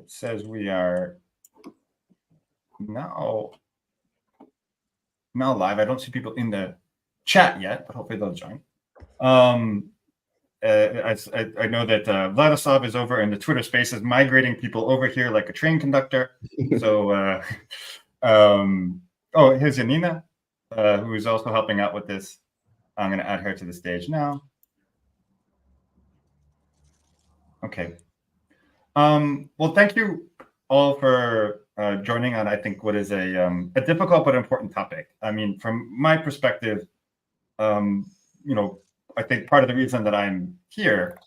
It says we are now live. I don't see people in the chat yet, but hopefully they'll join. I know that Vladislav is over in the Twitter Spaces, migrating people over here like a train conductor. So, oh, here's Janina, who is also helping out with this. I'm going to add her to the stage now. Okay. Well, thank you all for joining on, I think, what is a difficult but important topic. I mean, from my perspective, I think part of the reason that I'm here,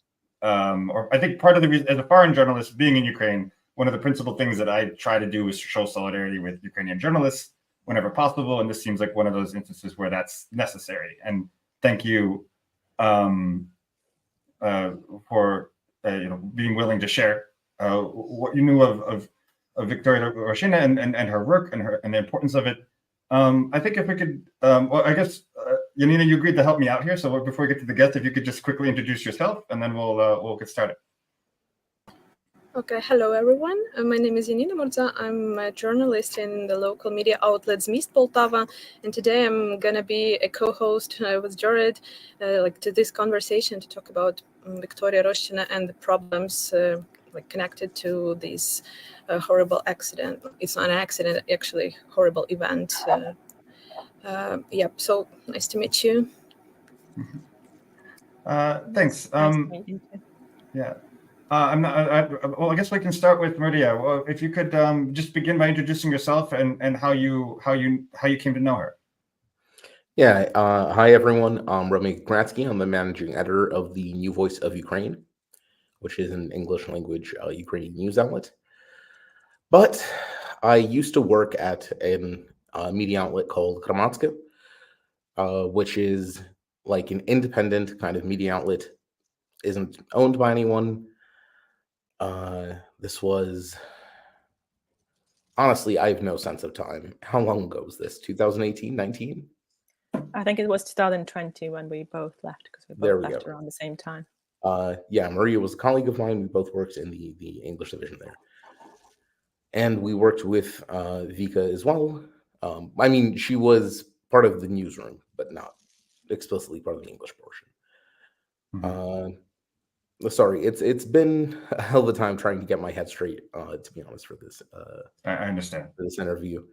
or I think part of the reason, as a foreign journalist being in Ukraine, one of the principal things that I try to do is show solidarity with Ukrainian journalists whenever possible. And this seems like one of those instances where that's necessary. And thank you for being willing to share what you knew of Viktoria Roshchyna and her work and the importance of it. I think if we could, well, I guess, Janina, you agreed to help me out here. So before we get to the guest, if you could just quickly introduce yourself, and then we'll get started. Okay, hello everyone. My name is Janina Murza. I'm a journalist in the local media outlet Zmist Poltava, and today I'm gonna be a co-host with Jared, to this conversation to talk about Viktoria Roshchyna and the problems connected to this horrible accident. It's not an accident, actually, horrible event. Yep. So nice to meet you. Thanks. Nice to meet you too. Yeah. Well, I guess we can start with Maria. Well, if you could just begin by introducing yourself and how you came to know her. Yeah. Hi everyone. I'm Romeo Kokriatski. I'm the managing editor of the New Voice of Ukraine, which is an English language Ukrainian news outlet. But I used to work at a media outlet called Hromadske, which is like an independent kind of media outlet, isn't owned by anyone. This was, honestly, I have no sense of time. How long ago was this? 2018, 19? I think it was 2020 when we both left, because we both left around the same time. Yeah, Maria was a colleague of mine. We both worked in the English division there. And we worked with Vika as well. I mean, she was part of the newsroom, but not explicitly part of the English portion. Mm-hmm. Sorry, it's been a hell of a time trying to get my head straight, to be honest, for this. I understand. For this interview.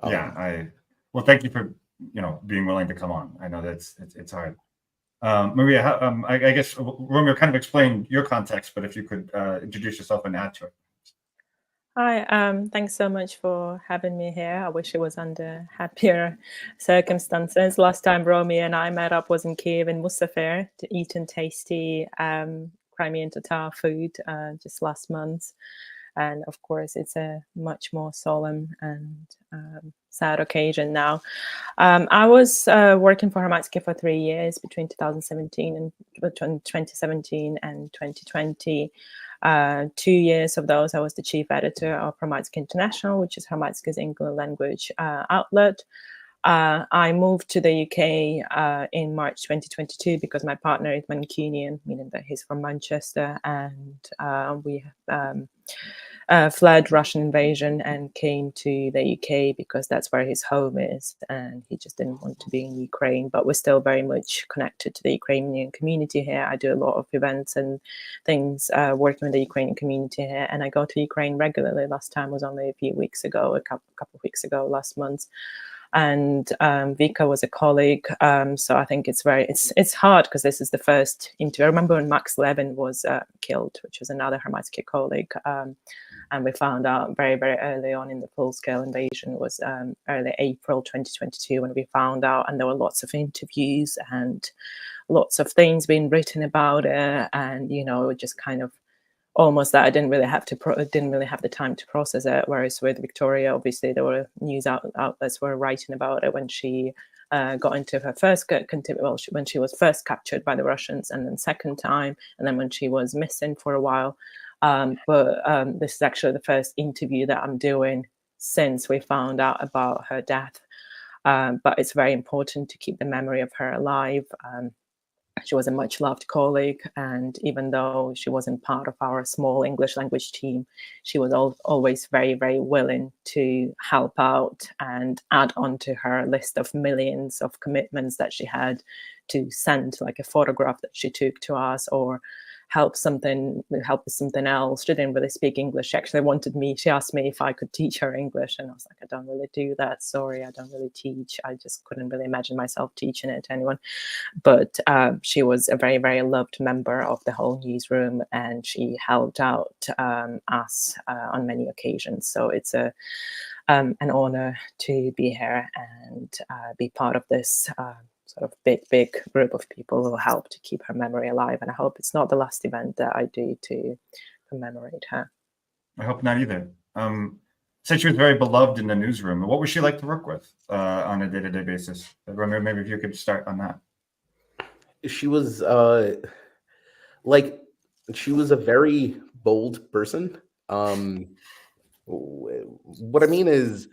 Well, thank you for being willing to come on. I know that's it's hard. Maria, I guess Romeo kind of explained your context, but if you could introduce yourself and add to it. Hi, thanks so much for having me here. I wish it was under happier circumstances. Last time Romeo and I met up was in Kiev in Musafir to eat and tasty Crimean Tatar food just last month. And of course, it's a much more solemn and sad occasion now. I was working for Hromadske for 3 years between 2017 and 2020. 2 years of those, I was the chief editor of Hromadske International, which is Hromadske's English language outlet. I moved to the UK in March 2022 because my partner is Mancunian, meaning that he's from Manchester, and we fled Russian invasion and came to the UK because that's where his home is, and he just didn't want to be in Ukraine. But we're still very much connected to the Ukrainian community here. I do a lot of events and things working with the Ukrainian community here, and I go to Ukraine regularly. Last time was only a few weeks ago, a couple of weeks ago, last month. And Vika was a colleague, so I think it's hard because this is the first interview. I remember when Max Levin was killed, which was another Hromadske colleague, and we found out very, very early on in the full-scale invasion. It was early April 2022 when we found out, and there were lots of interviews and lots of things being written about it, and just kind of almost that I didn't really have the time to process it. Whereas with Viktoria, obviously there were news outlets were writing about it when she got into her first when she was first captured by the Russians, and then second time, and then when she was missing for a while. But this is actually the first interview that I'm doing since we found out about her death. But it's very important to keep the memory of her alive. She was a much loved colleague, and even though she wasn't part of our small English language team, she was always very, very willing to help out and add on to her list of millions of commitments that she had to send, like a photograph that she took to us, or help with something else. She didn't really speak English. She actually she asked me if I could teach her English, and I was like, I don't really do that. Sorry, I don't really teach. I just couldn't really imagine myself teaching it to anyone. But she was a very, very loved member of the whole newsroom, and she helped out us on many occasions. So it's an honor to be here and be part of this sort of big group of people who help to keep her memory alive. And I hope it's not the last event that I do to commemorate her. I hope not either. Said she was very beloved in the newsroom. What was she like to work with on a day-to-day basis? Romeo, maybe if you could start on that. She was she was a very bold person. What I mean is,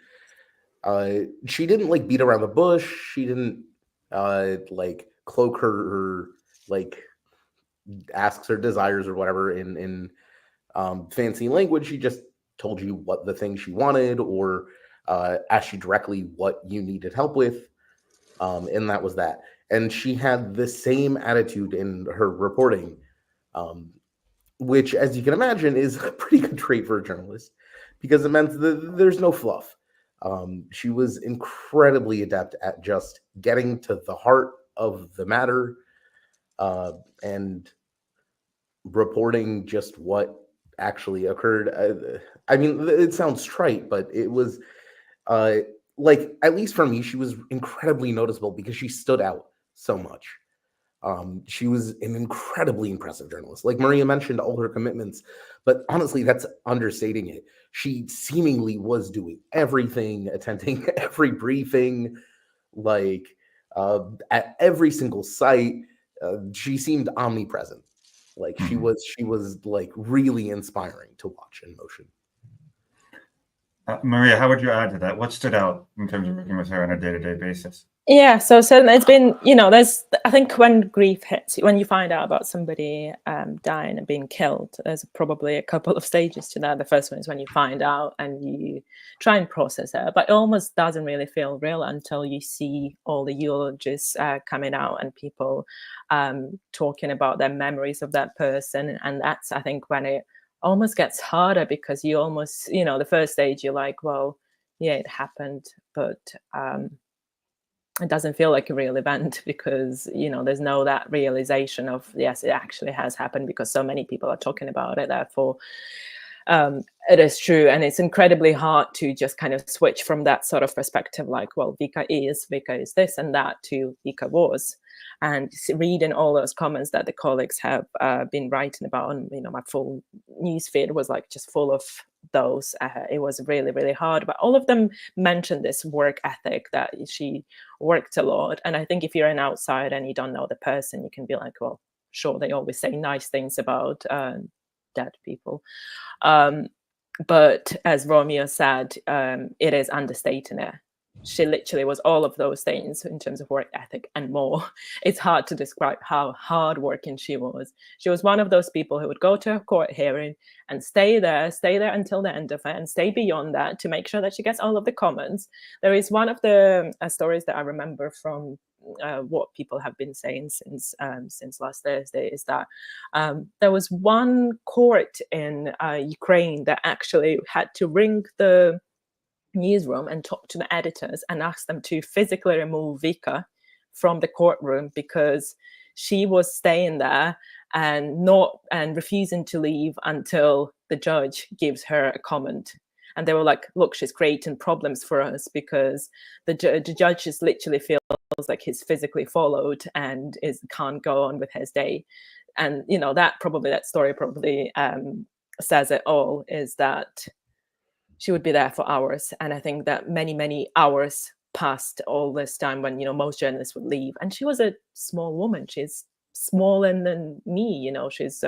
she didn't like beat around the bush. She didn't like cloak her like asks her desires or whatever in fancy language. She just told you what the thing she wanted, or asked you directly what you needed help with, and that was that. And she had the same attitude in her reporting, which, as you can imagine, is a pretty good trait for a journalist, because it meant that there's no fluff. She was incredibly adept at just getting to the heart of the matter, and reporting just what actually occurred. I mean, it sounds trite, but it was like, at least for me, she was incredibly noticeable because she stood out so much. She was an incredibly impressive journalist. Like Maria mentioned, all her commitments, but honestly, that's understating it. She seemingly was doing everything, attending every briefing, like at every single site. She seemed omnipresent. Like she was like really inspiring to watch in motion. Maria, how would you add to that? What stood out in terms of working with her on a day-to-day basis? Yeah, so certainly it's been, I think when grief hits, when you find out about somebody dying and being killed, there's probably a couple of stages to that. The first one is when you find out and you try and process it, but it almost doesn't really feel real until you see all the eulogies coming out and people talking about their memories of that person. And that's, I think, when it almost gets harder, because you almost, the first stage, you're like, well, yeah, it happened, but it doesn't feel like a real event, because there's no that realization of, yes, it actually has happened, because so many people are talking about it. Therefore it is true. And it's incredibly hard to just kind of switch from that sort of perspective, like, well, Vika is this and that, to Vika was. And reading all those comments that the colleagues have been writing about, and my full newsfeed was like just full of those. It was really, really hard, but all of them mentioned this work ethic, that she worked a lot. And I think if you're an outsider and you don't know the person, you can be like, well, sure, they always say nice things about dead people. But as Romeo said, it is understating it. She literally was all of those things in terms of work ethic and more. It's hard to describe how hardworking she was. She was one of those people who would go to a court hearing and stay there until the end of it, and stay beyond that to make sure that she gets all of the comments. There is one of the stories that I remember from what people have been saying since last Thursday, is that there was one court in Ukraine that actually had to ring the newsroom and talk to the editors and ask them to physically remove Vika from the courtroom, because she was staying there and refusing to leave until the judge gives her a comment. And they were like, look, she's creating problems for us, because the judge just literally feels like he's physically followed and can't go on with his day. And that story probably says it all, is that she would be there for hours. And I think that many, many hours passed all this time when, most journalists would leave. And she was a small woman. She's smaller than me, she's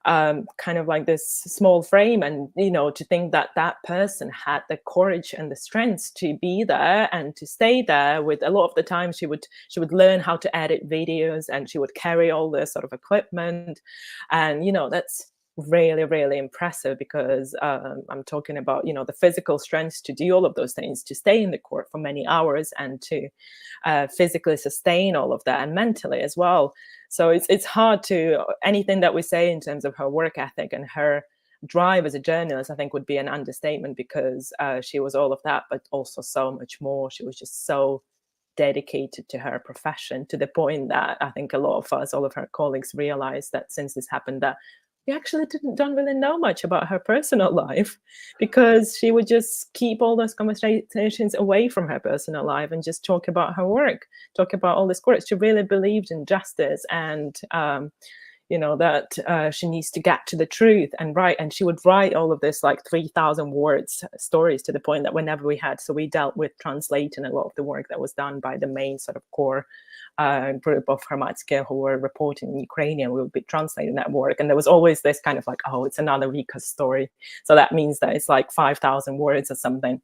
kind of like this small frame, and to think that that person had the courage and the strength to be there and to stay there. With a lot of the time she would learn how to edit videos, and she would carry all this sort of equipment, and that's really, really impressive, because I'm talking about the physical strength to do all of those things, to stay in the court for many hours, and to physically sustain all of that, and mentally as well. So it's hard to, anything that we say in terms of her work ethic and her drive as a journalist, I think would be an understatement, because she was all of that, but also so much more. She was just so dedicated to her profession, to the point that I think a lot of us, all of her colleagues, realized that since this happened, that we actually don't really know much about her personal life, because she would just keep all those conversations away from her personal life and just talk about her work, talk about all this courage. She really believed in justice, and that she needs to get to the truth and write. And she would write all of this like 3,000 words stories, to the point that whenever we dealt with translating a lot of the work that was done by the main sort of core group of Hromadske who were reporting in Ukrainian, we would be translating that work. And there was always this kind of like, oh, it's another Vika's story, so that means that it's like 5,000 words or something.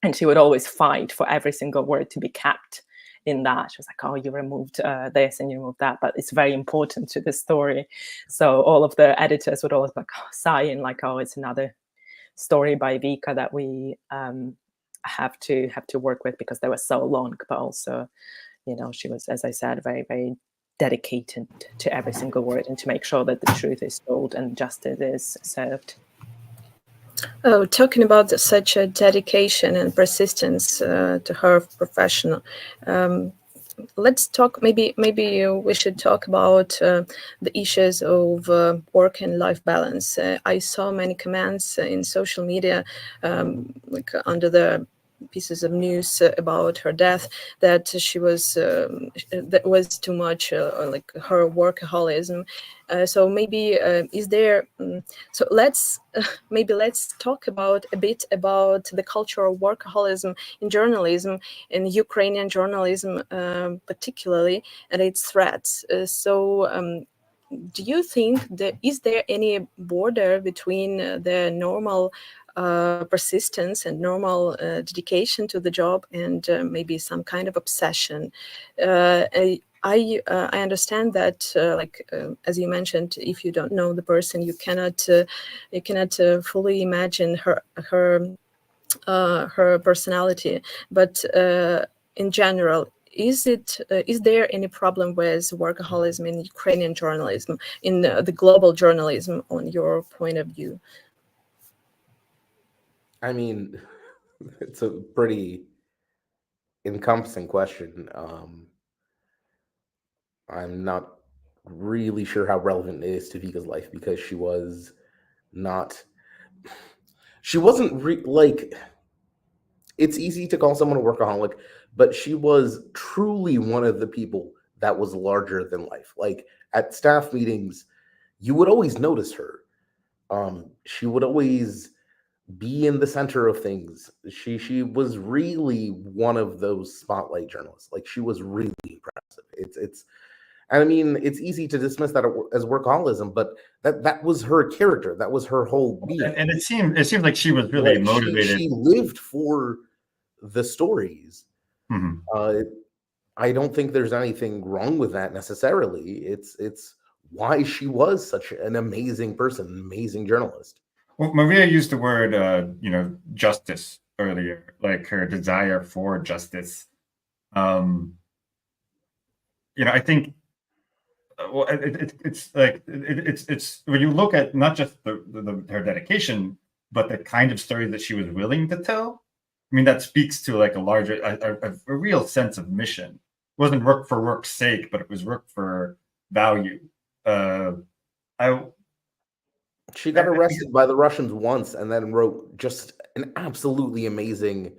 And she would always fight for every single word to be kept in that. She was like, oh, you removed this and you removed that, but it's very important to the story. So all of the editors would always like sighing, like, oh, it's another story by Vika that we have to work with, because they were so long. But also, she was, as I said, very, very dedicated to every single word, and to make sure that the truth is told and justice is served. Oh, talking about such a dedication and persistence to her profession, let's talk. Maybe we should talk about the issues of work and life balance. I saw many comments in social media, like under the pieces of news about her death, that she was that was too much, like her workaholism. So maybe is there? So let's talk a bit about the culture of workaholism in journalism, in Ukrainian journalism particularly, and its threats. Do you think is there any border between the normal persistence and normal dedication to the job, and maybe some kind of obsession? I understand that, as you mentioned, if you don't know the person, you cannot fully imagine her personality. But in general, is there any problem with workaholism in Ukrainian journalism, in the global journalism, on your point of view? I mean, it's a pretty encompassing question. I'm not really sure how relevant it is to Vika's life, because she wasn't like, it's easy to call someone a workaholic, but she was truly one of the people that was larger than life. Like at staff meetings, you would always notice her. She would always be in the center of things. She was really one of those spotlight journalists. Like, she was really impressive. And I mean, it's easy to dismiss that as workaholism, but that was her character. That was her whole being. And it seemed like she was really motivated. She lived for the stories. Mm-hmm. I don't think there's anything wrong with that necessarily. It's why she was such an amazing person, an amazing journalist. Well, Maria used the word, justice earlier, like her desire for justice. I think, well, it's like it's when you look at not just her dedication, but the kind of stories that she was willing to tell. I mean, that speaks to like a larger, a real sense of mission. It wasn't work for work's sake, but it was work for value. She got arrested by the Russians once, and then wrote just an absolutely amazing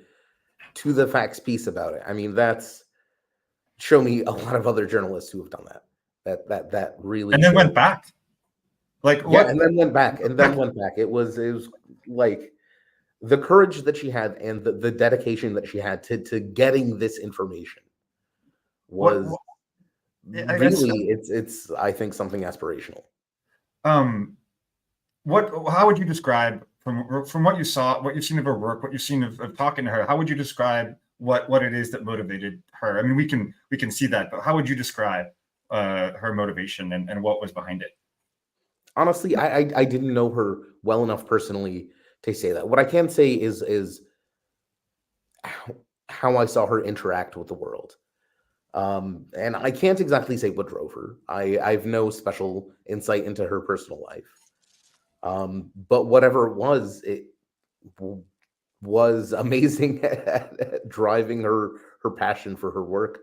to the facts piece about it. I mean, show me a lot of other journalists who have done that. That really. And then went back. Like, yeah, and then went back. It was like the courage that she had and the dedication that she had to getting this information was really, it's I think something aspirational. how would you describe from what you saw, what you've seen of her work, what you've seen of talking to her? How would you describe what it is that motivated her? I mean, we can see that, but how would you describe her motivation and what was behind it? Honestly, I didn't know her well enough personally to say that. What I can say is how I saw her interact with the world. And I can't exactly say what drove her. I've no special insight into her personal life. But whatever it was amazing at driving her passion for her work.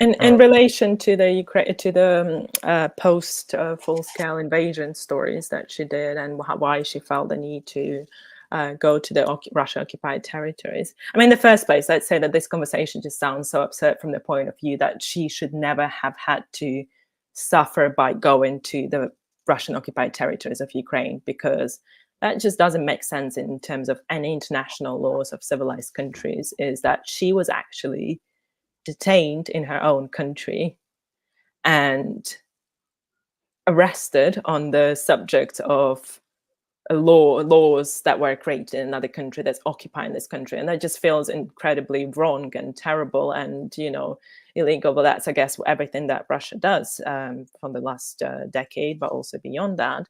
In relation to the post full-scale invasion stories that she did, and why she felt the need to go to the Russia-occupied territories. I mean, in the first place, let's say that this conversation just sounds so absurd from the point of view that she should never have had to suffer by going to the Russian-occupied territories of Ukraine, because that just doesn't make sense in terms of any international laws of civilized countries, is that she was actually detained in her own country and arrested on the subject of laws that were created in another country that's occupying this country, and that just feels incredibly wrong and terrible and illegal. But that's, I guess, everything that Russia does from the last decade, but also beyond that.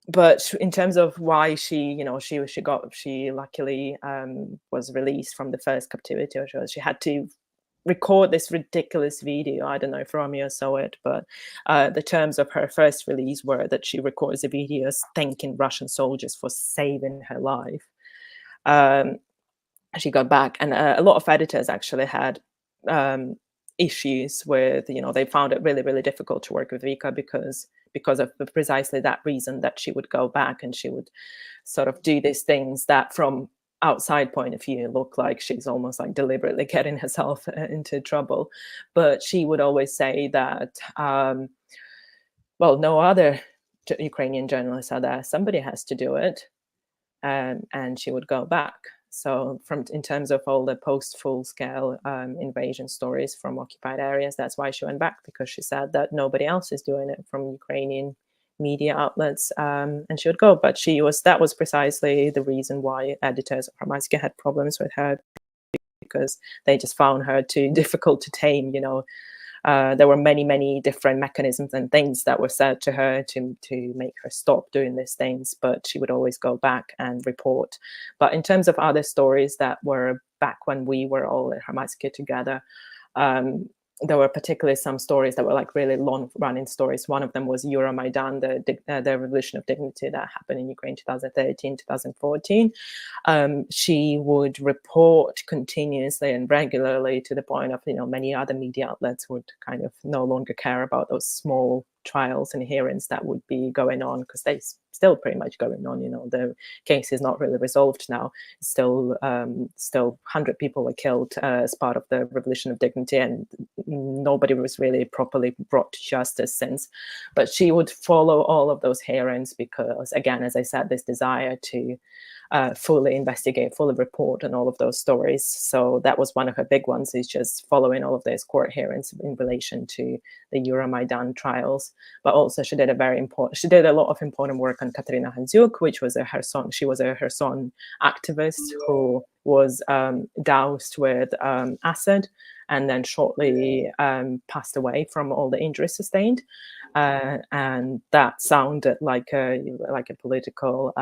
But in terms of why she luckily was released from the first captivity, or she had to record this ridiculous video. I don't know if Romeo saw it, but the terms of her first release were that she records a video thanking Russian soldiers for saving her life. She got back, and a lot of editors actually had issues with, they found it really, really difficult to work with Vika because of precisely that reason, that she would go back and she would sort of do these things that from outside point of view look like she's almost like deliberately getting herself into trouble. But she would always say that, well, no other Ukrainian journalists are there. Somebody has to do it. And she would go back. So in terms of all the post full-scale invasion stories from occupied areas, that's why she went back, because she said that nobody else is doing it from Ukrainian media outlets, and she would go. But that was precisely the reason why editors of Hromadske had problems with her, because they just found her too difficult to tame. There were many, many different mechanisms and things that were said to her to make her stop doing these things, but she would always go back and report. But in terms of other stories that were back when we were all at Hromadske together, there were particularly some stories that were like really long-running stories. One of them was Euromaidan, the Revolution of Dignity that happened in Ukraine 2013, 2014. She would report continuously and regularly, to the point of, many other media outlets would kind of no longer care about those small trials and hearings that would be going on, because they still pretty much going on. The case is not really resolved now. Still 100 people were killed as part of the Revolution of Dignity, and nobody was really properly brought to justice since. But she would follow all of those hearings because, again, as I said, this desire to fully investigate, fully report on all of those stories. So that was one of her big ones, is just following all of those court hearings in relation to the Euromaidan trials. But also she did a lot of important work on Katerina Handziuk, which was she was a Kherson activist who was doused with acid and then shortly passed away from all the injuries sustained. And that sounded like a political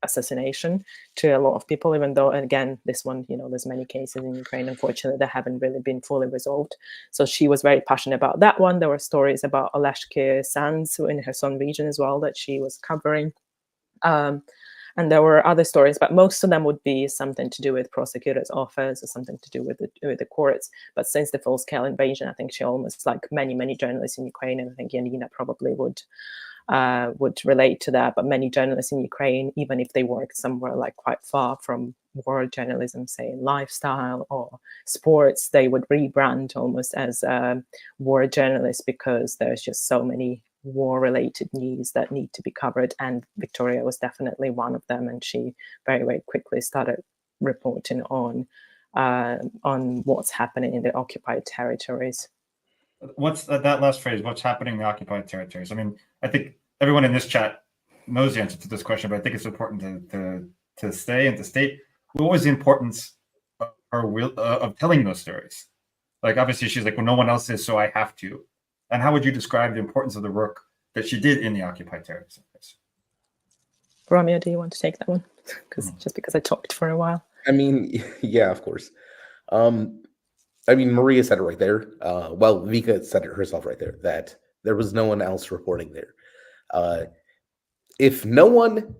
assassination to a lot of people, even though, again, this one, there's many cases in Ukraine, unfortunately, that haven't really been fully resolved. So she was very passionate about that one. There were stories about Oleshki Sands in Kherson region as well that she was covering. And there were other stories, but most of them would be something to do with prosecutors' office or something to do with the courts. But since the full-scale invasion, I think she almost, like many, many journalists in Ukraine, and I think Yanina probably would relate to that, but many journalists in Ukraine, even if they worked somewhere like quite far from war journalism, say in lifestyle or sports, they would rebrand almost as war journalists, because there's just so many war-related news that need to be covered, and Viktoria was definitely one of them, and she very, very quickly started reporting on what's happening in the occupied territories. what's that last phrase? What's happening in the occupied territories? I mean, I think everyone in this chat knows the answer to this question, but I think it's important to stay and to state what was the importance of her of telling those stories. Like, obviously, she's like, well, no one else is, so I have to. And how would you describe the importance of the work that she did in the occupied territories? Romeo, do you want to take that one? Just because I talked for a while. I mean, yeah, of course. I mean, Maria said it right there. Well, Vika said it herself right there, that there was no one else reporting there. If no one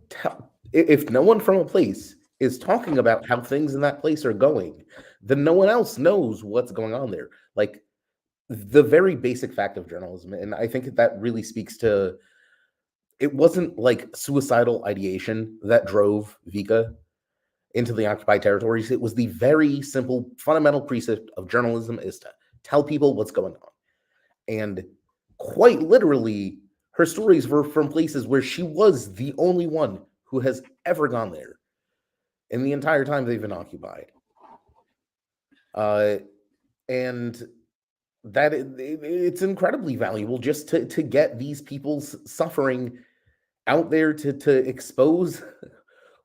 from a place is talking about how things in that place are going, then no one else knows what's going on there. Like, the very basic fact of journalism, and I think that really speaks to, it wasn't like suicidal ideation that drove Vika into the occupied territories. It was the very simple, fundamental precept of journalism is to tell people what's going on. And quite literally, her stories were from places where she was the only one who has ever gone there in the entire time they've been occupied. And that it's incredibly valuable just to get these people's suffering out there, to expose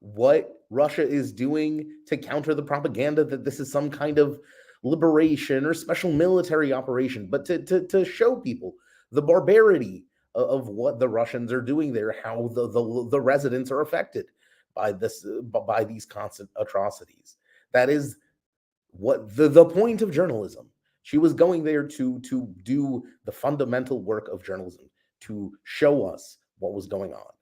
what Russia is doing, to counter the propaganda that this is some kind of liberation or special military operation, but to show people the barbarity of what the Russians are doing there, how the residents are affected by these constant atrocities. That is what the point of journalism. She was going there to do the fundamental work of journalism, to show us what was going on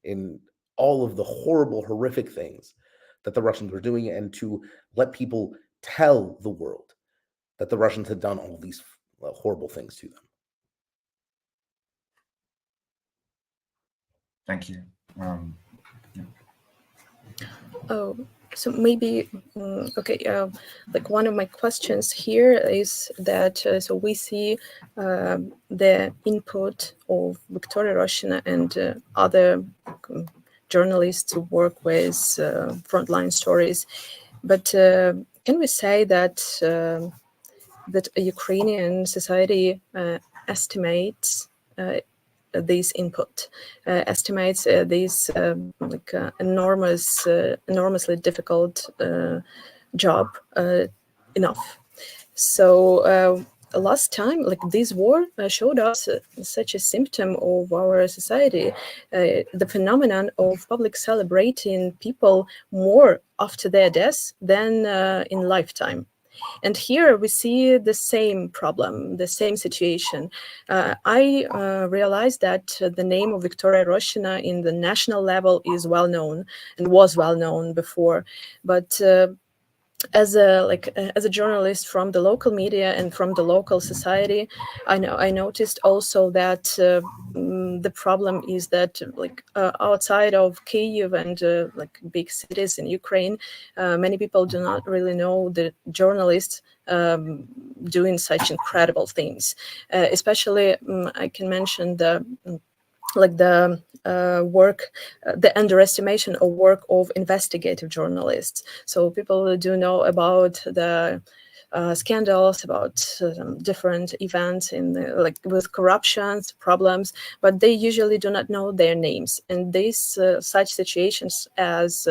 in all of the horrible, horrific things that the Russians were doing, and to let people tell the world that the Russians had done all these horrible things to them. Thank you. Oh, so maybe, okay, like one of my questions here is that, so we see the input of Viktoria Roshchyna and other journalists who work with frontline stories, but can we say that that a Ukrainian society estimates this input, estimates this enormously difficult job enough? So last time, like this war showed us such a symptom of our society, the phenomenon of public celebrating people more after their deaths than in lifetime. And here we see the same problem, the same situation. I realized that the name of Viktoria Roshchyna in the national level is well known and was well known before, but as a journalist from the local media and from the local society, I noticed also that the problem is that outside of Kyiv and big cities in Ukraine, many people do not really know the journalists doing such incredible things. Especially, I can mention the work, the underestimation of work of investigative journalists. So people do know about the scandals, about different events in with corruptions, problems, but they usually do not know their names. And these such situations as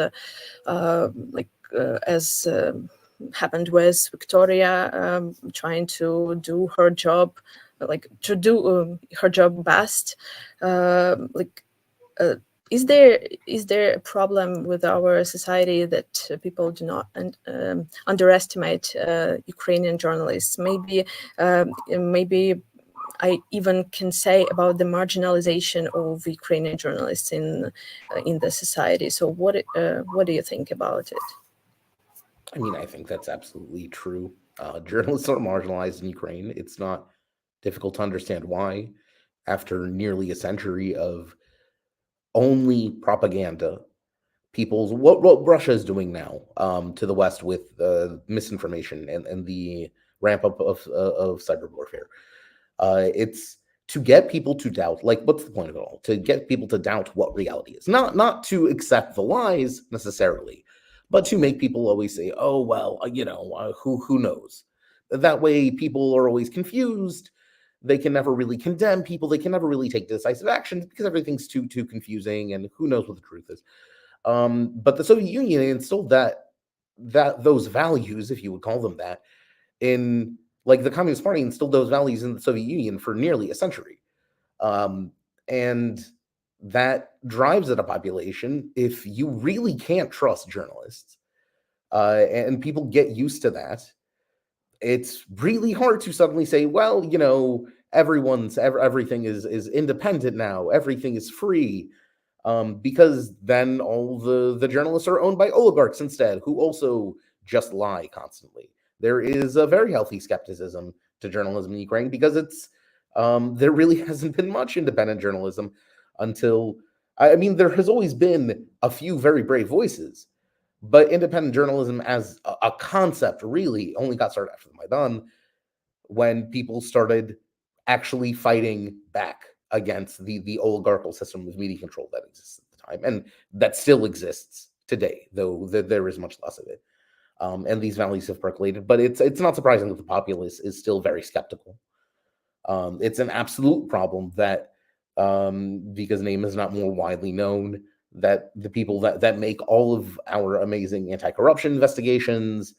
happened with Viktoria, trying to do her job, her job best. Is there a problem with our society that people do not underestimate Ukrainian journalists? Maybe I even can say about the marginalization of Ukrainian journalists in the society. So what do you think about it? I mean, I think that's absolutely true. Journalists are marginalized in Ukraine. It's not difficult to understand why. After nearly a century of only propaganda, what Russia is doing now to the West with misinformation and the ramp up of cyber warfare, it's to get people to doubt. Like, what's the point of it all? To get people to doubt what reality is, not to accept the lies necessarily, but to make people always say, "Oh well, who knows." That way, people are always confused. They can never really condemn people. They can never really take decisive action because everything's too confusing, and who knows what the truth is. But the Soviet Union instilled those values, if you would call them that, in like the Communist Party instilled those values in the Soviet Union for nearly a century. And that drives at a population. If you really can't trust journalists, and people get used to that, it's really hard to suddenly say, well, everything is independent now, everything is free, because then all the journalists are owned by oligarchs instead, who also just lie constantly. There is a very healthy skepticism to journalism in Ukraine because there really hasn't been much independent journalism until, I mean, there has always been a few very brave voices, but independent journalism as a concept really only got started after the Maidan, when people started actually fighting back against the oligarchical system of media control that exists at the time, and that still exists today, though there is much less of it. And these values have percolated, but it's not surprising that the populace is still very skeptical. It's an absolute problem that, because name is not more widely known, that the people that make all of our amazing anti-corruption investigations,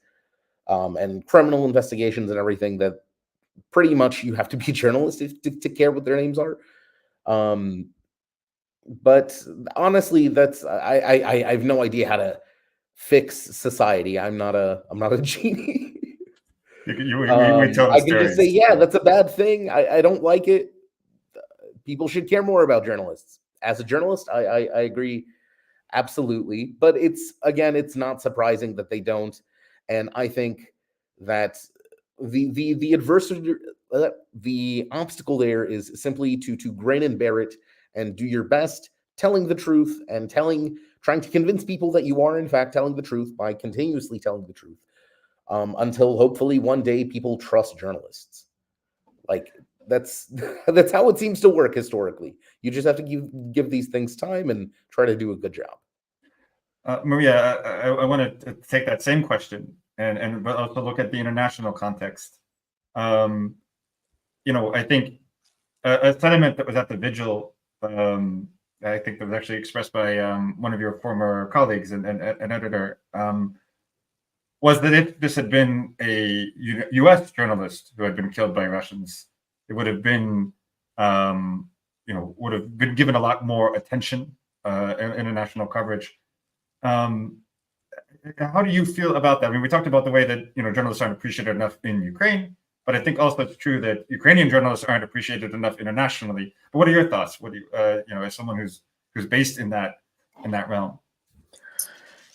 and criminal investigations and everything, that pretty much you have to be a journalist to care what their names are. But honestly, I have no idea how to fix society. I'm not a genie. We tell the I can just say, stories. yeah, that's a bad thing. I don't like it. People should care more about journalists. As a journalist, I agree absolutely. But it's not surprising that they don't. And I think that the adversity, the obstacle there is simply to grin and bear it and do your best, telling the truth and trying to convince people that you are in fact telling the truth by continuously telling the truth, until hopefully one day people trust journalists. Like that's how it seems to work historically. You just have to give these things time and try to do a good job. Maria, I want to take that same question and also look at the international context. I think a sentiment that was at the vigil, I think that was actually expressed by one of your former colleagues and an editor, was that if this had been a U.S. journalist who had been killed by Russians, it would have been, given a lot more attention, international coverage. How do you feel about that? I mean, we talked about the way that journalists aren't appreciated enough in Ukraine, but I think also it's true that Ukrainian journalists aren't appreciated enough internationally. But what are your thoughts? What do you, as someone who's based in that realm?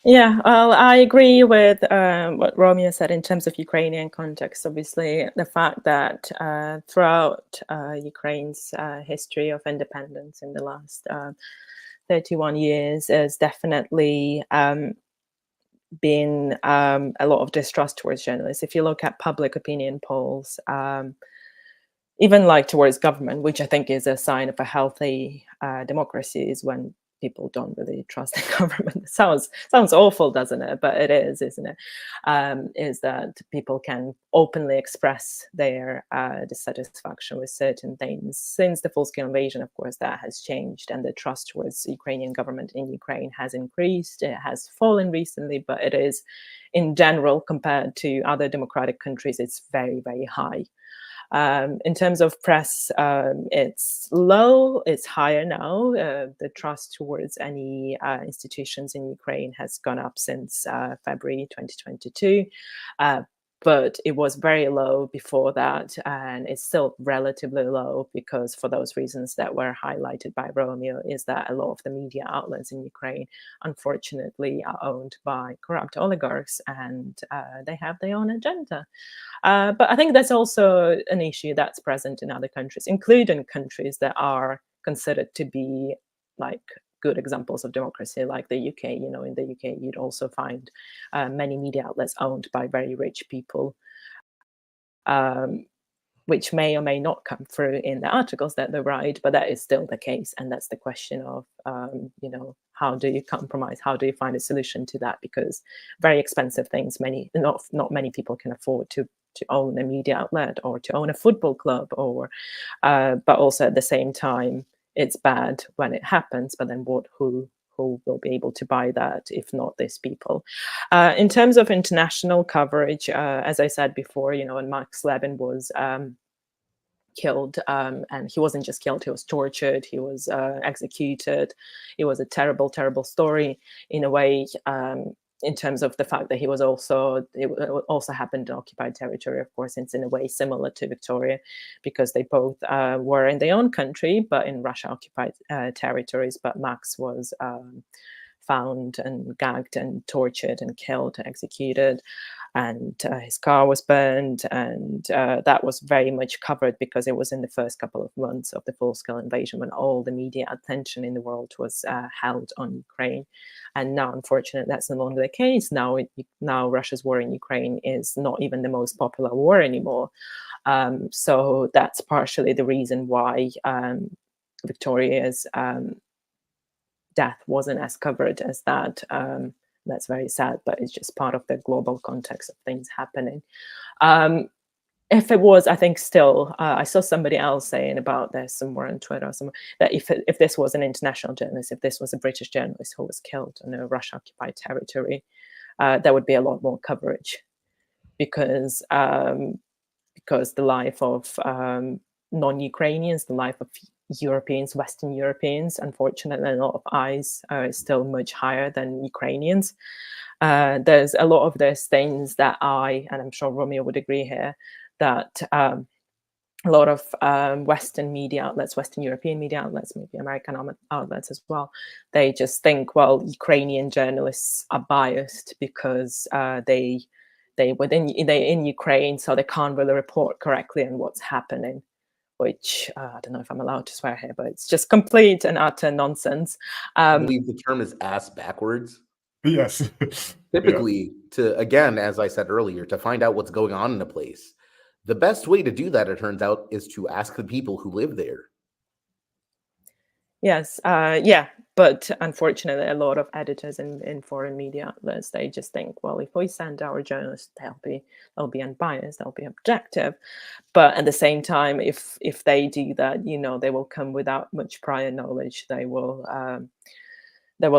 Yeah, well, I agree with what Romeo said in terms of Ukrainian context. Obviously, the fact that throughout Ukraine's history of independence in the last 31 years has definitely been a lot of distrust towards journalists. If you look at public opinion polls, even like towards government, which I think is a sign of a healthy democracy, is when people don't really trust the government. It sounds awful, doesn't it? But it is, isn't it? Is that people can openly express their dissatisfaction with certain things. Since the full-scale invasion, of course, that has changed, and the trust towards the Ukrainian government in Ukraine has increased. It has fallen recently, but it is, in general, compared to other democratic countries, it's very, very high. In terms of press, it's low, it's higher now. The trust towards any institutions in Ukraine has gone up since February 2022. But it was very low before that, and it's still relatively low because, for those reasons that were highlighted by Romeo, is that a lot of the media outlets in Ukraine, unfortunately, are owned by corrupt oligarchs, and they have their own agenda. But I think that's also an issue that's present in other countries, including countries that are considered to be like good examples of democracy, like the UK. In the UK, you'd also find many media outlets owned by very rich people, which may or may not come through in the articles that they write, but that is still the case. And that's the question of, how do you compromise? How do you find a solution to that? Because very expensive things, not many people can afford to to own a media outlet or to own a football club, or but also at the same time, it's bad when it happens. But then who will be able to buy that if not these people? In terms of international coverage, as I said before, when Max Levin was killed, and he wasn't just killed, he was tortured, he was executed. It was a terrible, terrible story in a way, in terms of the fact that it also happened in occupied territory. Of course, it's in a way similar to Victoria, because they both were in their own country, but in Russia occupied territories. But Max was found and gagged and tortured and killed and executed, and his car was burned, and that was very much covered because it was in the first couple of months of the full-scale invasion, when all the media attention in the world was held on Ukraine. And now, unfortunately, that's no longer the case. Now Russia's war in Ukraine is not even the most popular war anymore. So that's partially the reason why Victoria's death wasn't as covered as that. That's very sad, but it's just part of the global context of things happening. If it was, I think still, I saw somebody else saying about this somewhere on Twitter or somewhere, that if this was an international journalist, if this was a British journalist who was killed in a Russia-occupied territory, there would be a lot more coverage, because the life of non-Ukrainians, the life of Europeans, Western Europeans, unfortunately, a lot of eyes are still much higher than Ukrainians. There's a lot of those things that and I'm sure Romeo would agree here, that a lot of Western media outlets, Western European media outlets, maybe American outlets as well, they just think, well, Ukrainian journalists are biased because they're in Ukraine, so they can't really report correctly on what's happening. Which I don't know if I'm allowed to swear here, but it's just complete and utter nonsense. I believe the term is ass backwards. Yes. Typically, again, as I said earlier, to find out what's going on in a place, the best way to do that, it turns out, is to ask the people who live there. Yes, but unfortunately, a lot of editors in foreign media outlets, they just think, well, if we send our journalists, they'll be unbiased, they'll be objective. But at the same time, if they do that, they will come without much prior knowledge. They will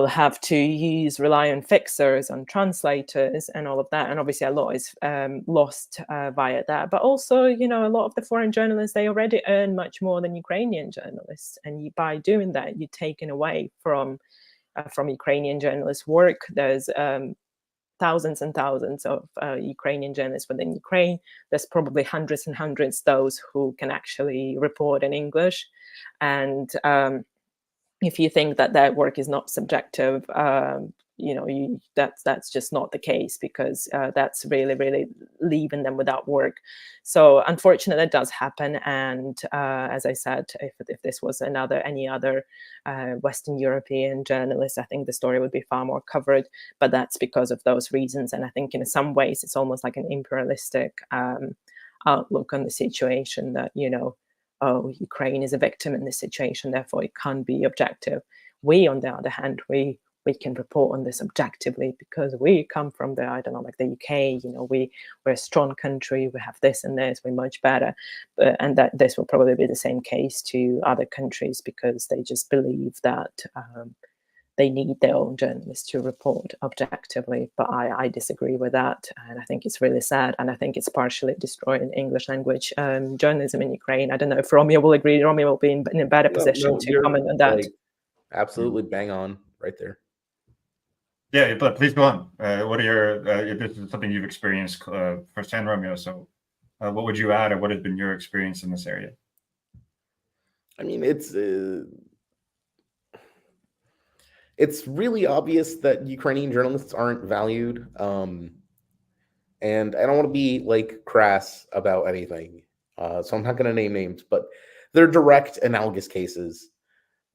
have to rely on fixers, on translators, and all of that. And obviously, a lot is lost via that. But also, a lot of the foreign journalists, they already earn much more than Ukrainian journalists. And by doing that, you're taking away from Ukrainian journalists' work. There's thousands and thousands of Ukrainian journalists within Ukraine. There's probably hundreds and hundreds those who can actually report in English. And if you think that their work is not subjective, that's just not the case, because that's really, really leaving them without work. So unfortunately, that does happen. And as I said, if this was any other Western European journalist, I think the story would be far more covered. But that's because of those reasons. And I think in some ways, it's almost like an imperialistic outlook on the situation, that, oh, Ukraine is a victim in this situation, therefore it can't be objective. We, on the other hand, we can report on this objectively because we come from the UK, we're a strong country, we have this and this, we're much better. And that this will probably be the same case to other countries, because they just believe that they need their own journalists to report objectively. But I disagree with that, and I think it's really sad, and I think it's partially destroying English language journalism in Ukraine. I don't know if Romeo will agree. Romeo will be in a better position to comment on that. Absolutely bang on right there. Yeah, but please go on. What are your? This is something you've experienced firsthand, Romeo. So, what would you add, or what has been your experience in this area? I mean, it's really obvious that Ukrainian journalists aren't valued. And I don't want to be crass about anything, so I'm not going to name names, but they're direct analogous cases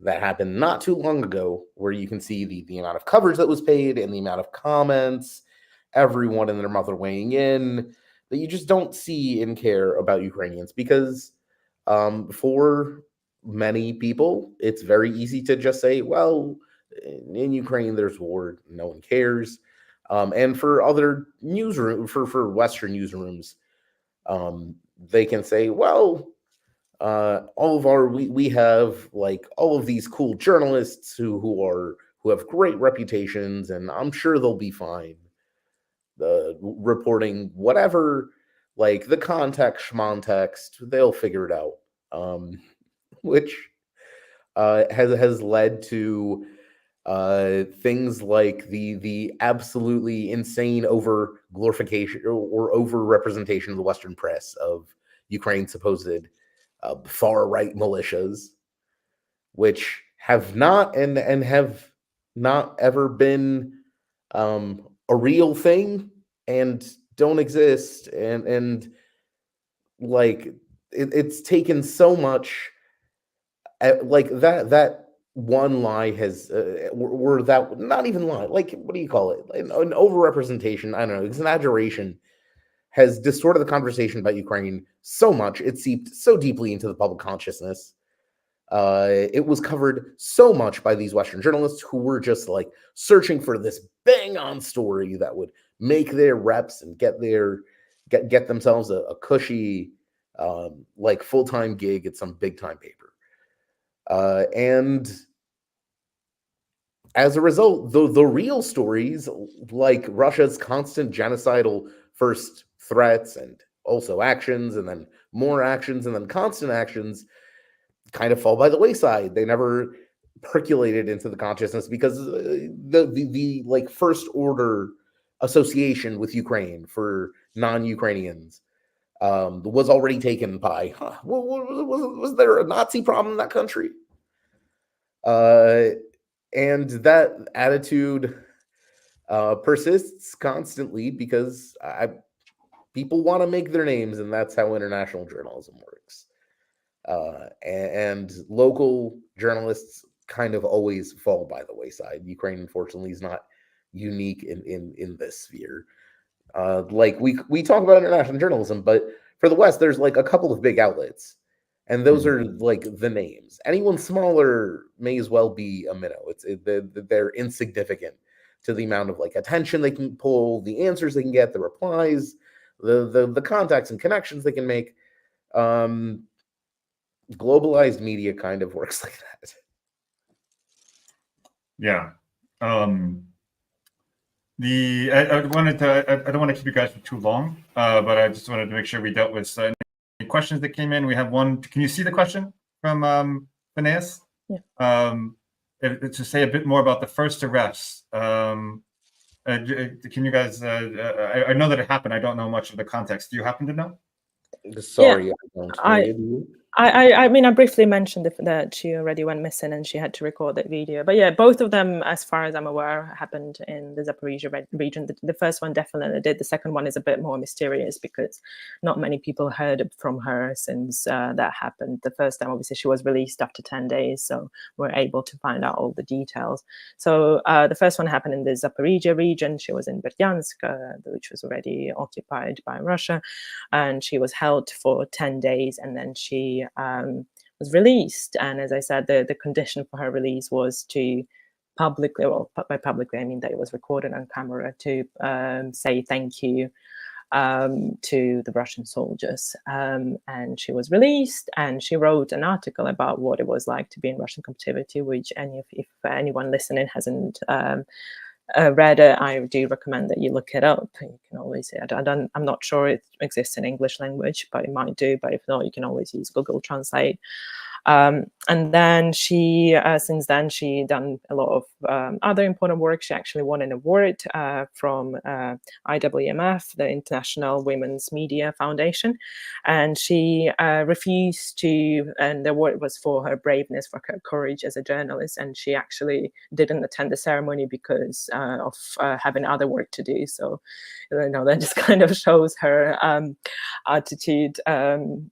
that happened not too long ago, where you can see the amount of coverage that was paid and the amount of comments, everyone and their mother weighing in, that you just don't see and care about Ukrainians, because for many people, it's very easy to just say, well, in Ukraine, there's war, no one cares. And for other for Western newsrooms, They can say, well, all of our we have like all of these cool journalists who have great reputations, and I'm sure they'll be fine. Reporting whatever, like the context, schmontext, they'll figure it out. Which has led to things like the absolutely insane over glorification or over representation of the Western press of Ukraine's supposed far right militias, which have not and have not ever been a real thing and don't exist, and like it's taken so much. Like that one lie has or that not even lie, like what do you call it, an overrepresentation, I don't know, exaggeration, has distorted the conversation about Ukraine so much. It seeped so deeply into the public consciousness. It was covered so much by these Western journalists who were just like searching for this bang on story that would make their reps and get themselves a cushy like full-time gig at some big time paper. And as a result, the real stories, like Russia's constant genocidal first threats and also actions, and then more actions, and then constant actions, kind of fall by the wayside. They never percolated into the consciousness because the like first order association with Ukraine for non-Ukrainians was already taken by, was there a Nazi problem in that country? And that attitude persists constantly because people want to make their names, and that's how international journalism works. And local journalists kind of always fall by the wayside. Ukraine, unfortunately, is not unique in this sphere. Like we talk about international journalism, but for the West, there's like a couple of big outlets, and those are like the names. Anyone smaller may as well be a minnow. They're insignificant to the amount of like attention they can pull, the answers they can get, the replies, the contacts and connections they can make. Globalized media kind of works like that. Yeah. I wanted to. I don't want to keep you guys for too long, but I just wanted to make sure we dealt with any questions that came in. We have one. Can you see the question from Phineas? Yeah. To say a bit more about the first arrests. Can you guys? I know that it happened. I don't know much of the context. Do you happen to know? Sorry, Yeah, I don't. I mean, I briefly mentioned that she already went missing and she had to record that video. But yeah, both of them, as far as I'm aware, happened in the Zaporizhia region. The first one definitely did. The second one is a bit more mysterious because not many people heard from her since that happened. The first time, obviously, she was released after 10 days, so we're able to find out all the details. So the first one happened in the Zaporizhia region. She was in Berdyansk, which was already occupied by Russia, and she was held for 10 days, and then she was released. And as I said, the condition for her release was to publicly, well, by publicly I mean that it was recorded on camera, to say thank you to the Russian soldiers. And she was released, and she wrote an article about what it was like to be in Russian captivity, which if anyone listening hasn't read it, I do recommend that you look it up. You can always, I'm not sure it exists in English language, but it might do. But if not, you can always use Google Translate. And then she, since then, she done a lot of other important work. She actually won an award from IWMF, the International Women's Media Foundation, and she refused to, and the award was for her braveness, for her courage as a journalist, and she actually didn't attend the ceremony because of having other work to do. So, that just kind of shows her attitude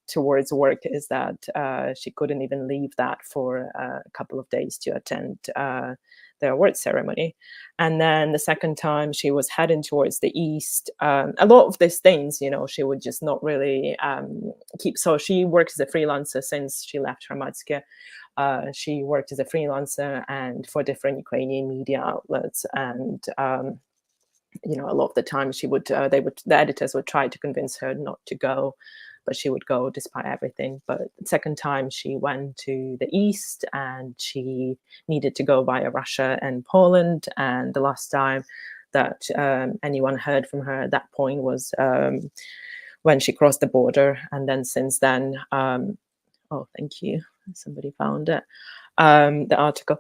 towards work, is that she couldn't even leave that for a couple of days to attend the award ceremony. And then the second time she was heading towards the east, a lot of these things, she would just not really keep. So she works as a freelancer since she left Hromadske. She worked as a freelancer and for different Ukrainian media outlets, and you know, a lot of the time the editors would try to convince her not to go, but she would go despite everything. But the second time she went to the east, and she needed to go via Russia and Poland. And the last time that anyone heard from her at that point was when she crossed the border. And then since then, oh, thank you, somebody found it. The article.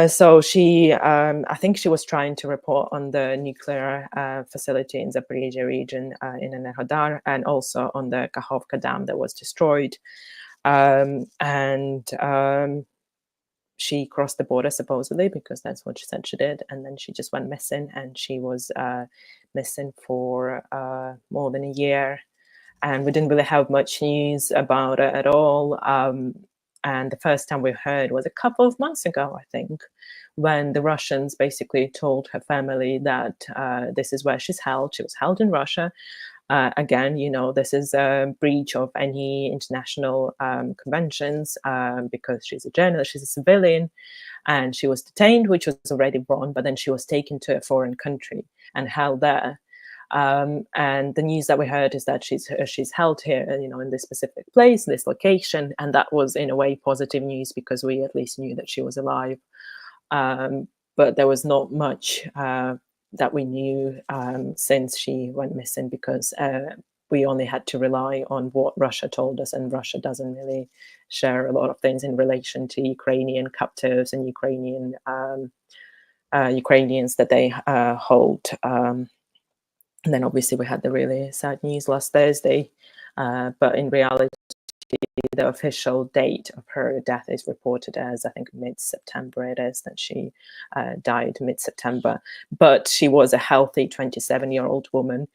So she, I think she was trying to report on the nuclear facility in Zaporizhia region in Enerhodar, and also on the Kakhovka dam that was destroyed. She crossed the border supposedly, because that's what she said she did, and then she just went missing, and she was missing for more than a year, and we didn't really have much news about it at all. And the first time we heard was a couple of months ago, I think, when the Russians basically told her family that this is where she's held. She was held in Russia. Again, you know, this is a breach of any international conventions, because she's a journalist, she's a civilian, and she was detained, which was already wrong, but then she was taken to a foreign country and held there. And the news that we heard is that she's held here, you know, in this specific place, this location, and that was in a way positive news, because we at least knew that she was alive. But there was not much that we knew since she went missing, because we only had to rely on what Russia told us, and Russia doesn't really share a lot of things in relation to Ukrainian captives and Ukrainians that they hold. And then obviously we had the really sad news last Thursday, but in reality, the official date of her death is reported as, I think, mid-September it is, that she died mid-September. But she was a healthy 27-year-old woman.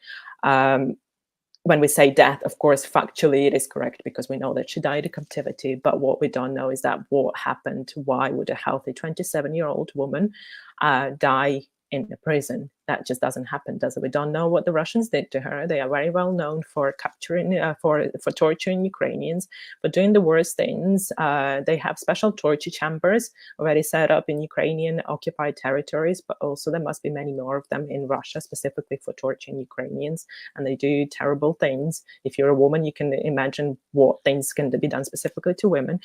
When we say death, of course, factually it is correct, because we know that she died in captivity. But what we don't know is that what happened. Why would a healthy 27-year-old woman die in a prison? That just doesn't happen, does it? We don't know what the Russians did to her. They are very well known for capturing, for torturing Ukrainians, for doing the worst things. They have special torture chambers already set up in Ukrainian occupied territories, but also there must be many more of them in Russia, specifically for torturing Ukrainians. And they do terrible things. If you're a woman, you can imagine what things can be done specifically to women.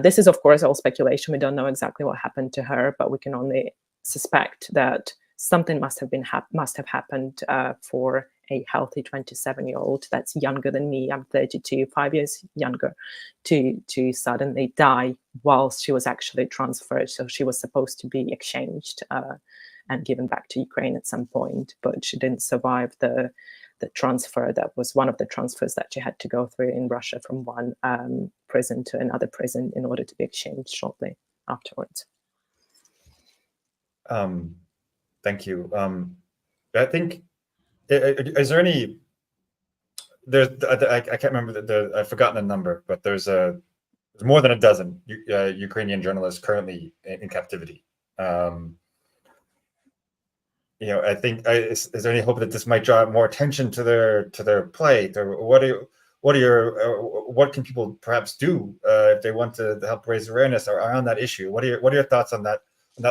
This is, of course, all speculation. We don't know exactly what happened to her, but we can only suspect that something must have happened for a healthy 27-year-old that's younger than me. I'm 32, 5 years younger, to suddenly die whilst she was actually transferred. So she was supposed to be exchanged and given back to Ukraine at some point, but she didn't survive the transfer. That was one of the transfers that she had to go through in Russia, from one prison to another prison, in order to be exchanged shortly afterwards. Thank you. I think, is there any? I can't remember I've forgotten the number, but there's more than a dozen Ukrainian journalists currently in captivity. You know, I think is there any hope that this might draw more attention to their plight, or what can people perhaps do if they want to help raise awareness around that issue? What are your thoughts on that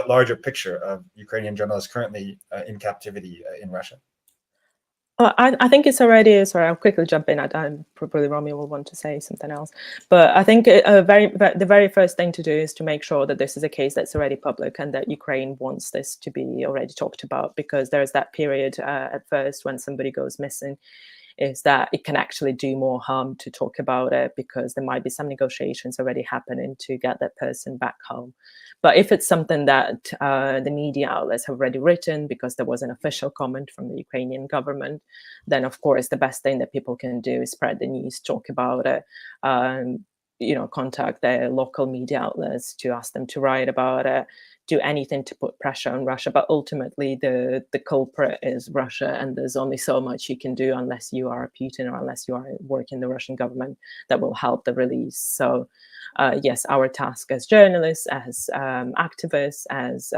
larger picture of Ukrainian journalists currently in captivity in Russia? I think it's already, sorry, I'll quickly jump in. Probably Romeo will want to say something else. But I think the very first thing to do is to make sure that this is a case that's already public, and that Ukraine wants this to be already talked about, because there's that period at first when somebody goes missing, is that it can actually do more harm to talk about it, because there might be some negotiations already happening to get that person back home. But if it's something that the media outlets have already written, because there was an official comment from the Ukrainian government, then of course the best thing that people can do is spread the news, talk about it, you know, contact their local media outlets to ask them to write about it, do anything to put pressure on Russia. But ultimately the culprit is Russia, and there's only so much you can do unless you are Putin, or unless you are working the Russian government, that will help the release. So yes, our task as journalists, as activists, as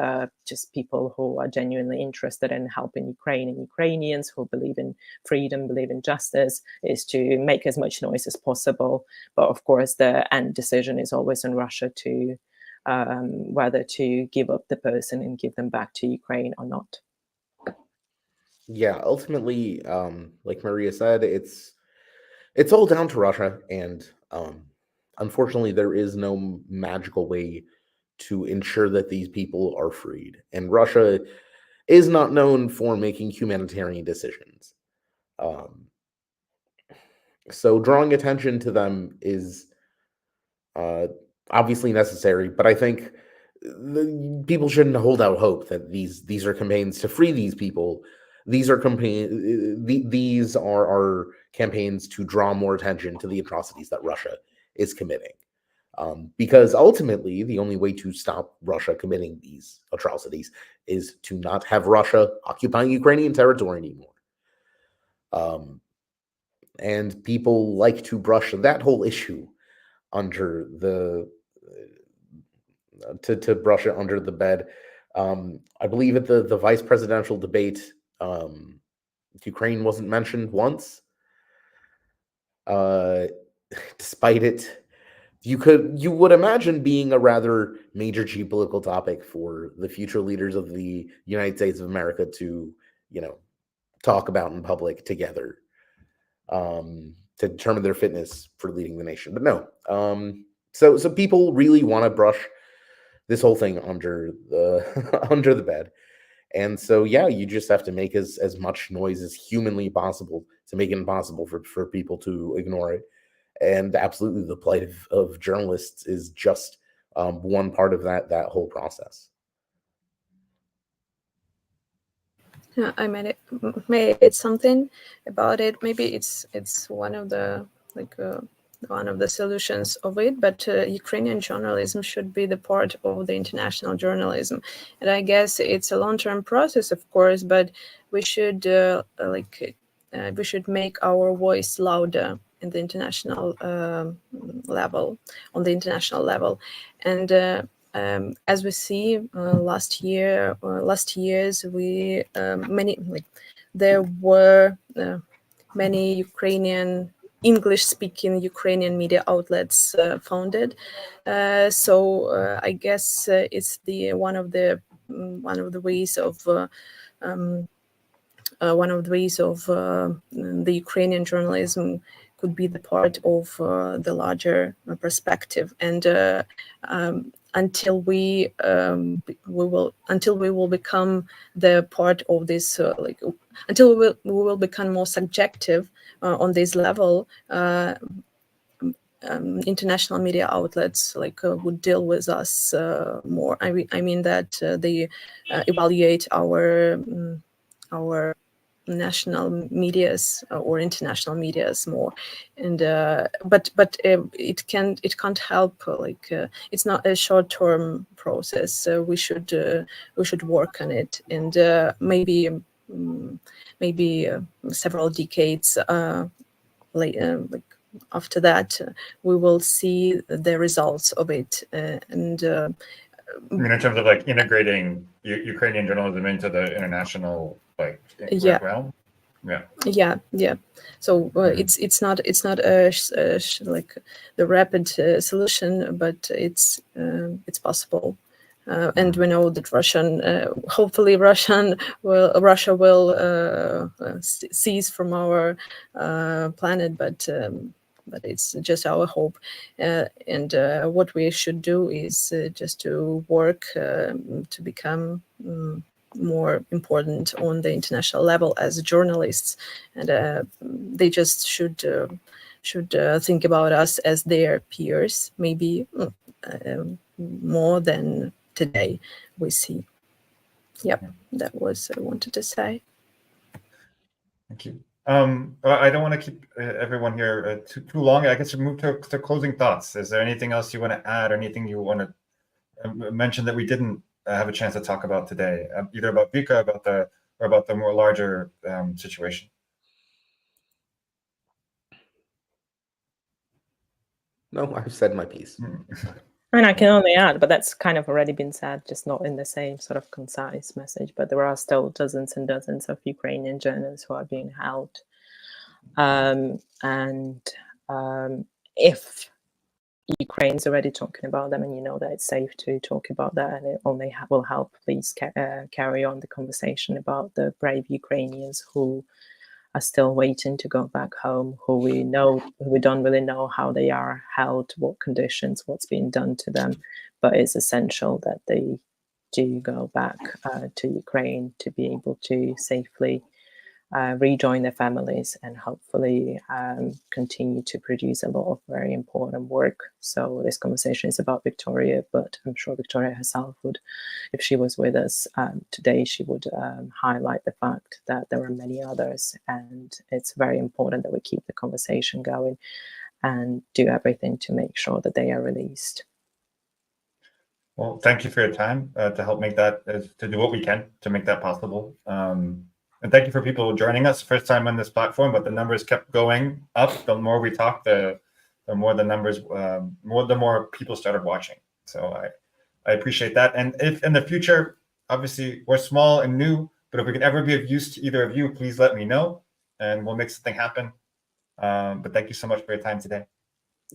just people who are genuinely interested in helping Ukraine and Ukrainians, who believe in freedom, believe in justice, is to make as much noise as possible. But of course, the end decision is always on Russia to whether to give up the person and give them back to Ukraine or not. yeah, ultimately, like Maria said, it's all down to Russia, and unfortunately, there is no magical way to ensure that these people are freed. And Russia is not known for making humanitarian decisions. Um, so drawing attention to them is uh, obviously necessary, but I think people shouldn't hold out hope that these are campaigns to free these people. These are these are campaigns to draw more attention to the atrocities that Russia is committing. Because ultimately, the only way to stop Russia committing these atrocities is to not have Russia occupying Ukrainian territory anymore. And people like to brush that whole issue under the to brush it under the bed. I believe at the vice presidential debate, Ukraine wasn't mentioned once. Despite it, you would imagine being a rather major geopolitical topic for the future leaders of the United States of America to, talk about in public together, to determine their fitness for leading the nation. But no, so people really want to brush this whole thing under the under the bed. And so, yeah, you just have to make as much noise as humanly possible to make it impossible for people to ignore it. And absolutely, the plight of journalists is just one part of that whole process. Yeah, I made something about it. Maybe it's one of the one of the solutions of it, but Ukrainian journalism should be the part of the international journalism, and I guess it's a long-term process, of course, but we should we should make our voice louder in the international level, on the international level, and. As we see, last years, we there were many Ukrainian English-speaking Ukrainian media outlets founded. So I guess it's one of the ways of the Ukrainian journalism could be the part of the larger perspective, and until we will become the part of this, until we will become more subjective on this level. International media outlets would deal with us more. I mean that they evaluate our national medias or international medias more, and but it can't help. It's not a short-term process. We should work on it, and maybe several decades after that, we will see the results of it, and. I mean, in terms of integrating Ukrainian journalism into the international realm. Yeah. So it's not the rapid solution, but it's possible. And we know that hopefully Russia will cease from our planet, but it's just our hope. And what we should do is just to work to become more important on the international level as journalists, and they just should think about us as their peers, maybe more than today we see. Yep, that was what I wanted to say. Thank you. I don't want to keep everyone here too long. I guess we move to closing thoughts. Is there anything else you want to add, or anything you want to mention that we didn't have a chance to talk about today, either about Vika, or about the more larger situation? No, I've said my piece. And I can only add, but that's kind of already been said, just not in the same sort of concise message. But there are still dozens and dozens of Ukrainian journalists who are being held. And if Ukraine's already talking about them, and you know that it's safe to talk about that, and it only will help. Please carry on the conversation about the brave Ukrainians who are still waiting to go back home, who we don't really know how they are held, what conditions, what's being done to them, but it's essential that they do go back to Ukraine to be able to safely rejoin their families and hopefully continue to produce a lot of very important work. So this conversation is about Viktoria, but I'm sure Viktoria herself would, if she was with us today, she would highlight the fact that there are many others, and it's very important that we keep the conversation going and do everything to make sure that they are released. Well, thank you for your time to help make that, to do what we can to make that possible. And thank you for people joining us. First time on this platform, but the numbers kept going up. The more we talked, the more the numbers, the more people started watching. So I appreciate that. And if in the future, obviously we're small and new, but if we can ever be of use to either of you, please let me know and we'll make something happen. But thank you so much for your time today.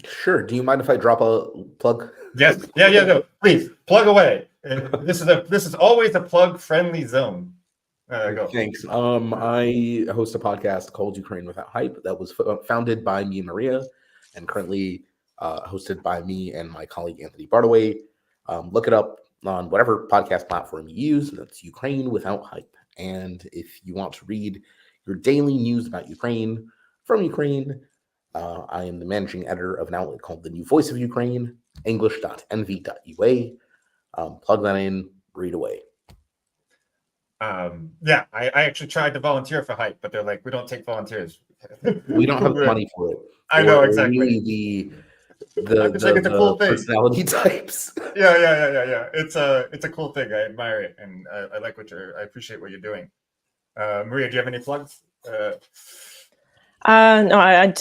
Sure. Do you mind if I drop a plug? Yes. Yeah. No. Please plug away. This is always a plug-friendly zone. Go. Thanks. I host a podcast called Ukraine Without Hype that was founded by me and Maria, and currently hosted by me and my colleague Anthony Bardaway. Look it up on whatever podcast platform you use. That's Ukraine Without Hype. And if you want to read your daily news about Ukraine from Ukraine, I am the managing editor of an outlet called The New Voice of Ukraine, english.nv.ua. Plug that in, read away. Yeah, I actually tried to volunteer for Hype, but they're like, we don't take volunteers. We don't have the money for it. I know, exactly. Really It's a cool thing. Personality types. Yeah. It's a cool thing. I admire it, and I like I appreciate what you're doing. Maria, do you have any plugs? No, I'd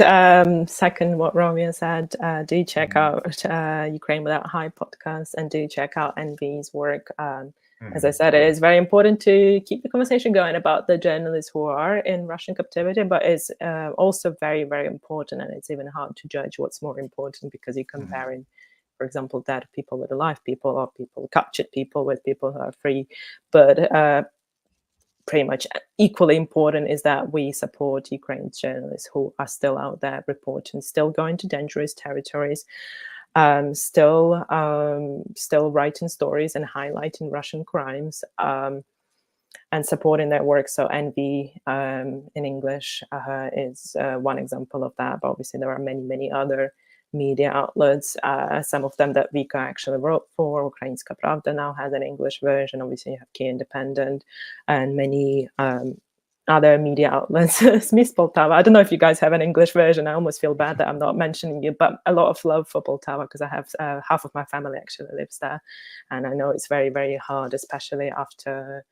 second what Romeo said. Do check out Ukraine Without Hype podcast, and do check out NV's work. As I said, it is very important to keep the conversation going about the journalists who are in Russian captivity, but it's also very, very important, and it's even hard to judge what's more important because you're comparing, for example, dead people with alive people, or people captured people with people who are free. But pretty much equally important is that we support Ukraine's journalists who are still out there reporting, still going to dangerous territories, still writing stories and highlighting Russian crimes, and supporting their work. So NV in English is one example of that, but obviously there are many, many other media outlets, some of them that Vika actually wrote for. Ukrainska Pravda now has an English version. Obviously you have Key Independent and many other media outlets. Smith Poltava. I don't know if you guys have an English version. I almost feel bad that I'm not mentioning you, but a lot of love for Poltava because I have half of my family actually lives there. And I know it's very, very hard, especially after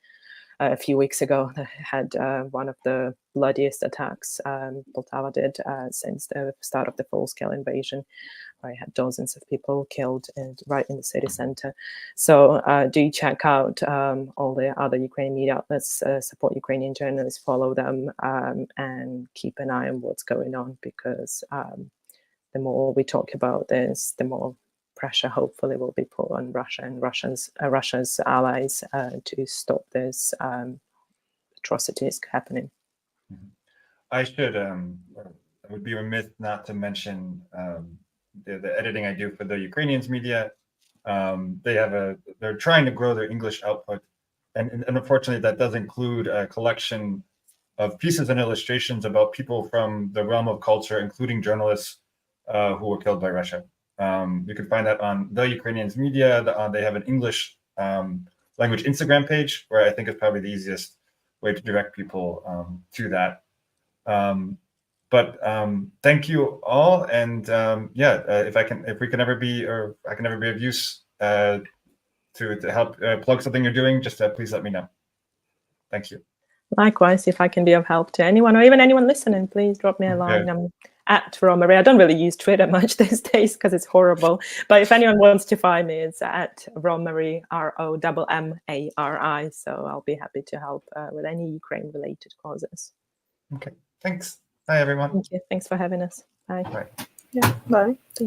a few weeks ago they had one of the bloodiest attacks Poltava did since the start of the full-scale invasion, where I had dozens of people killed right in the city center. So do check out all the other Ukrainian media outlets, support Ukrainian journalists, follow them, and keep an eye on what's going on, because the more we talk about this, the more pressure hopefully will be put on Russia and Russia's allies to stop this atrocities happening. I would be remiss not to mention the editing I do for the Ukrainians media. They're trying to grow their English output, and unfortunately that does include a collection of pieces and illustrations about people from the realm of culture, including journalists who were killed by Russia. You can find that on the Ukrainians media. They have an English language Instagram page, where I think is probably the easiest way to direct people to that. But thank you all, and if I can ever be of use to help plug something you're doing, just please let me know. Thank you. Likewise, if I can be of help to anyone, or even anyone listening, please drop me a line. I'm at Romary. I don't really use Twitter much these days because it's horrible. But if anyone wants to find me, it's at Romary, ROMMARI. So I'll be happy to help with any Ukraine-related causes. Okay, thanks. Bye, everyone. Thank you. Thanks for having us. Bye. Bye. Yeah, bye. Thank you.